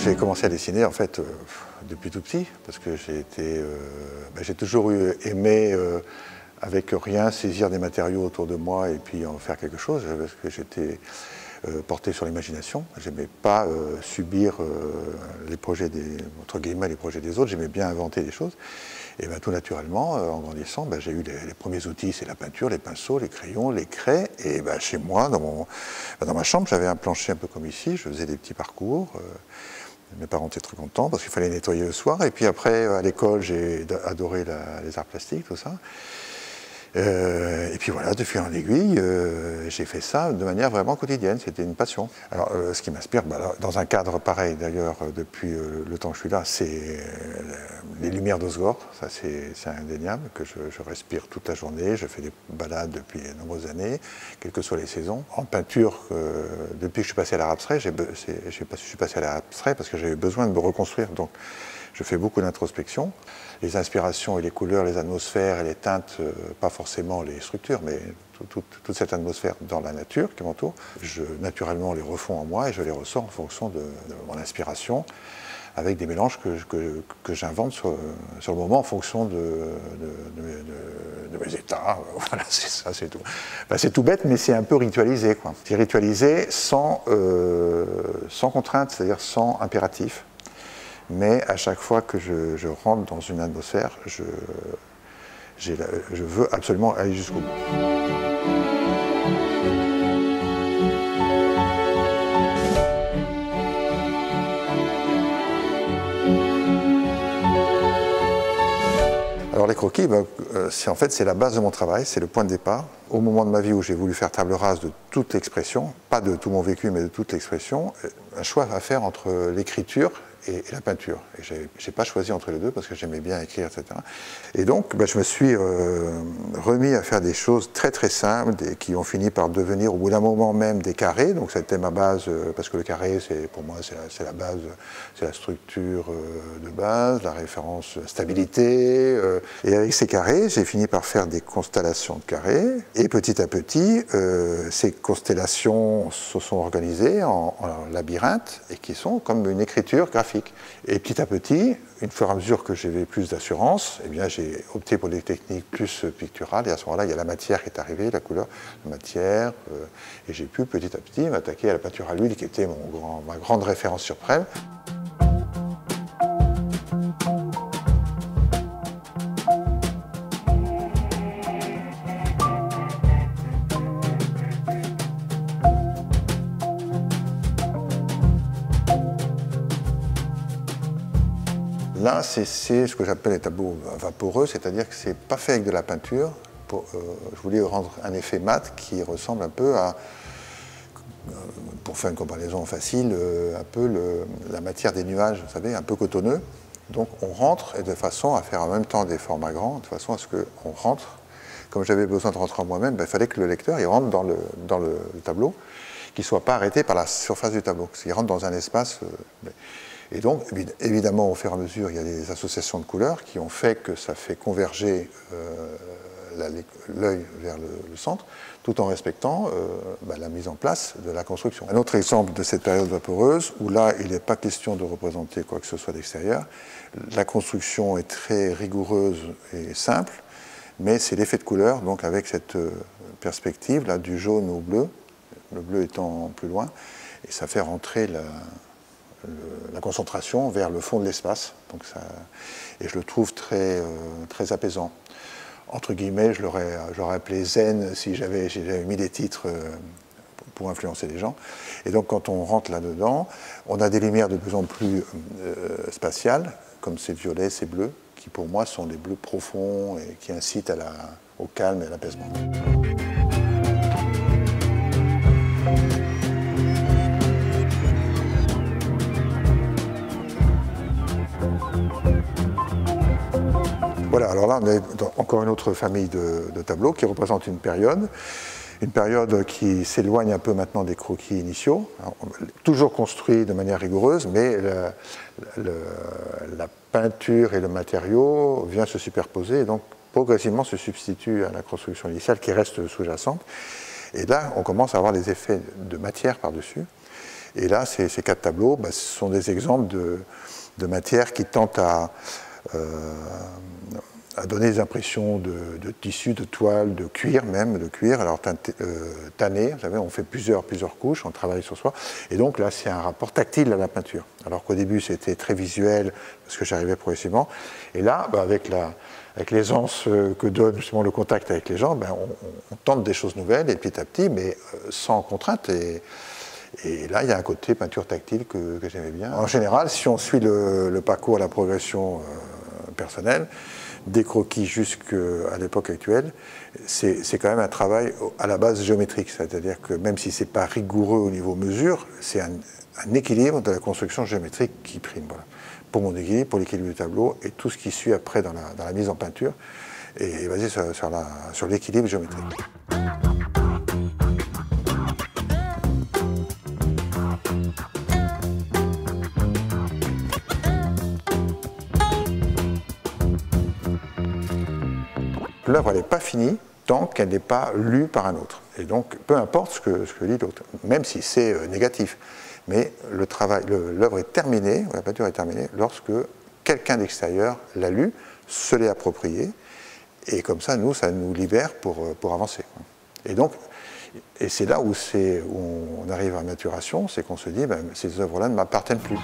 J'ai commencé à dessiner en fait depuis tout petit, parce que j'ai toujours aimé avec rien saisir des matériaux autour de moi et puis en faire quelque chose, parce que j'étais porté sur l'imagination. J'aimais pas subir les projets entre guillemets les projets des autres, j'aimais bien inventer des choses. Et bien tout naturellement, en grandissant, j'ai eu les premiers outils, c'est la peinture, les pinceaux, les crayons, les craies. Et chez moi, dans ma chambre, j'avais un plancher un peu comme ici, je faisais des petits parcours. Mes parents étaient très contents parce qu'il fallait nettoyer le soir. Et puis après, à l'école, j'ai adoré les arts plastiques, tout ça. Et puis voilà, de fil en aiguille, j'ai fait ça de manière vraiment quotidienne, c'était une passion. Alors ce qui m'inspire, dans un cadre pareil d'ailleurs, depuis le temps que je suis là, c'est les lumières d'Hossegor, ça c'est indéniable, que je respire toute la journée, je fais des balades depuis de nombreuses années, quelles que soient les saisons. En peinture, depuis que je suis passé à l'art abstrait, je suis passé à l'art abstrait parce que j'avais besoin de me reconstruire, donc je fais beaucoup d'introspection. Les inspirations et les couleurs, les atmosphères et les teintes, pas forcément les structures, mais toute cette atmosphère dans la nature qui m'entoure, je naturellement les refonds en moi et je les ressors en fonction de mon inspiration, avec des mélanges que j'invente sur le moment en fonction de mes états. Voilà, c'est ça, c'est tout. C'est tout bête, mais c'est un peu ritualisé, quoi. C'est ritualisé sans contrainte, c'est-à-dire sans impératif. Mais à chaque fois que je rentre dans une atmosphère, je veux absolument aller jusqu'au bout. Alors les croquis, c'est la base de mon travail, c'est le point de départ. Au moment de ma vie où j'ai voulu faire table rase de toute l'expression, pas de tout mon vécu, mais de toute l'expression, un choix à faire entre l'écriture et la peinture. Et je n'ai pas choisi entre les deux parce que j'aimais bien écrire, etc. Et donc, je me suis remis à faire des choses très très simples qui ont fini par devenir au bout d'un moment même des carrés. Donc ça a été ma base, parce que le carré, pour moi, c'est la base, c'est la structure de base, la référence stabilité. Et avec ces carrés, j'ai fini par faire des constellations de carrés. Et petit à petit, ces constellations se sont organisées en labyrinthes et qui sont comme une écriture graphique. Et petit à petit, une fois à mesure que j'avais plus d'assurance, j'ai opté pour des techniques plus picturales. Et à ce moment-là, il y a la matière qui est arrivée, la couleur, la matière. Et j'ai pu petit à petit m'attaquer à la peinture à l'huile, qui était ma grande référence suprême. Là, c'est ce que j'appelle les tableaux vaporeux, c'est-à-dire que ce n'est pas fait avec de la peinture. Je voulais rendre un effet mat qui ressemble un peu à, pour faire une comparaison facile, un peu la matière des nuages, vous savez, un peu cotonneux. Donc on rentre, et de façon à faire en même temps des formats grands, de façon à ce qu'on rentre. Comme j'avais besoin de rentrer en moi-même, il fallait que le lecteur il rentre dans le tableau, qu'il ne soit pas arrêté par la surface du tableau, qu'il rentre dans un espace. Et donc, évidemment, au fur et à mesure, il y a des associations de couleurs qui ont fait que ça fait converger l'œil vers le centre, tout en respectant la mise en place de la construction. Un autre exemple de cette période vaporeuse, où là, il n'est pas question de représenter quoi que ce soit d'extérieur. La construction est très rigoureuse et simple, mais c'est l'effet de couleur, donc avec cette perspective là, du jaune au bleu, le bleu étant plus loin, et ça fait rentrer la concentration vers le fond de l'espace. Et je le trouve très, très apaisant. Entre guillemets, je l'aurais appelé zen si j'avais mis des titres pour influencer les gens. Et donc quand on rentre là-dedans, on a des lumières de plus en plus spatiales, comme ces violets, ces bleus, qui pour moi sont des bleus profonds et qui incitent au calme et à l'apaisement. Voilà, alors là on est dans encore une autre famille de tableaux qui représente une période qui s'éloigne un peu maintenant des croquis initiaux, toujours construit de manière rigoureuse, mais la peinture et le matériau vient se superposer et donc progressivement se substitue à la construction initiale qui reste sous-jacente. Et là, on commence à avoir des effets de matière par-dessus. Et là, ces 4 tableaux, ce sont des exemples de matières qui tentent à donner des impressions de tissu, de toile, de cuir même, alors tanné, vous savez, on fait plusieurs couches, on travaille sur soi, et donc là c'est un rapport tactile à la peinture, alors qu'au début c'était très visuel, parce que j'arrivais progressivement, et là, avec l'aisance que donne justement le contact avec les gens, on tente des choses nouvelles, et petit à petit, mais sans contrainte, et là, il y a un côté peinture tactile que j'aimais bien. En général, si on suit le parcours, la progression personnelle, des croquis jusqu'à l'époque actuelle, c'est quand même un travail à la base géométrique. C'est-à-dire que même si ce n'est pas rigoureux au niveau mesure, c'est un équilibre de la construction géométrique qui prime. Voilà. Pour mon équilibre, pour l'équilibre du tableau, et tout ce qui suit après dans la mise en peinture est basé sur l'équilibre géométrique. L'œuvre n'est pas finie tant qu'elle n'est pas lue par un autre. Et donc, peu importe ce que lit l'autre, même si c'est négatif. Mais l'œuvre est terminée, la peinture est terminée, lorsque quelqu'un d'extérieur l'a lue, se l'est appropriée, et comme ça, ça nous libère pour avancer. Et c'est là où on arrive à maturation, c'est qu'on se dit, ces œuvres-là ne m'appartiennent plus.